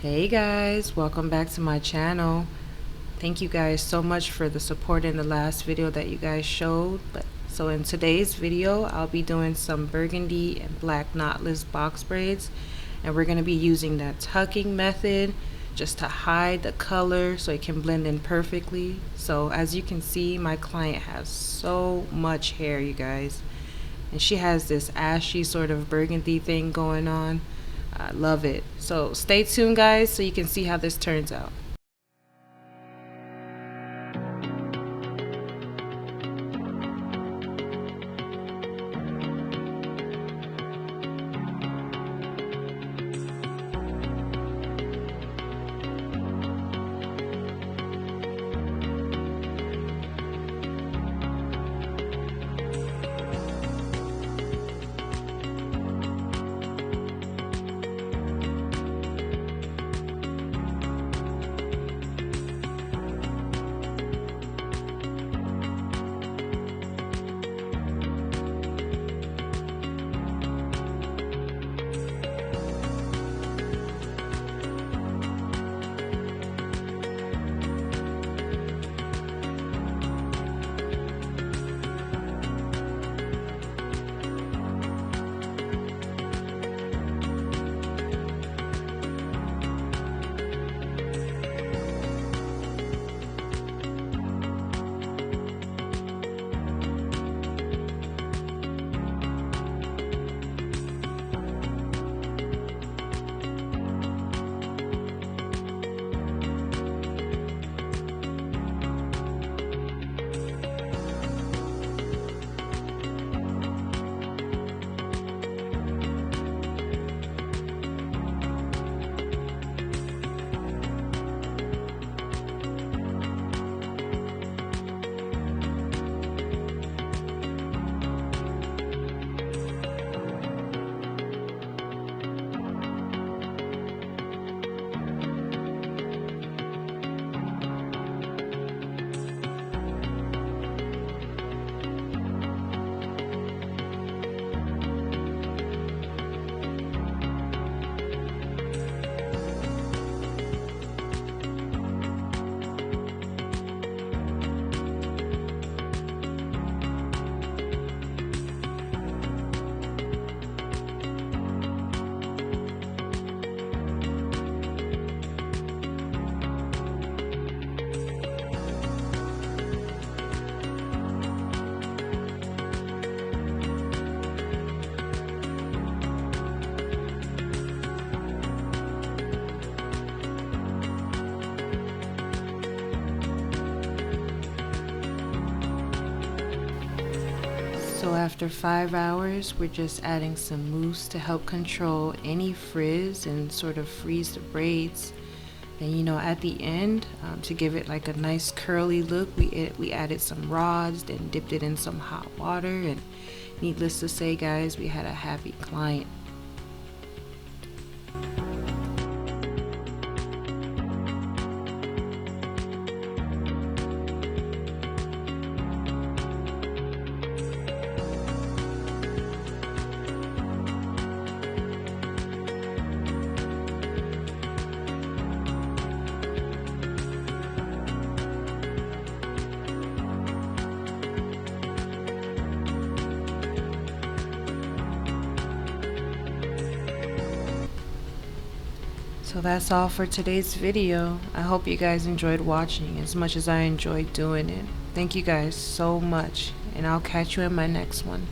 Hey guys, welcome back to my channel. Thank you guys so much for the support in the last video that you guys showed. So in today's video, I'll be doing some burgundy and black knotless box braids, and we're going to be using that tucking method just to hide the color so it can blend in perfectly. So as you can see, my client has so much hair, you guys, and she has this ashy sort of burgundy thing going on. I love it. So stay tuned guys so you can see how this turns out. So after 5 hours, we're just adding some mousse to help control any frizz and sort of freeze the braids. Then at the end, to give it like a nice curly look, we added some rods, then dipped it in some hot water, and needless to say guys, we had a happy client. So that's all for today's video. I hope you guys enjoyed watching as much as I enjoyed doing it. Thank you guys so much, and I'll catch you in my next one.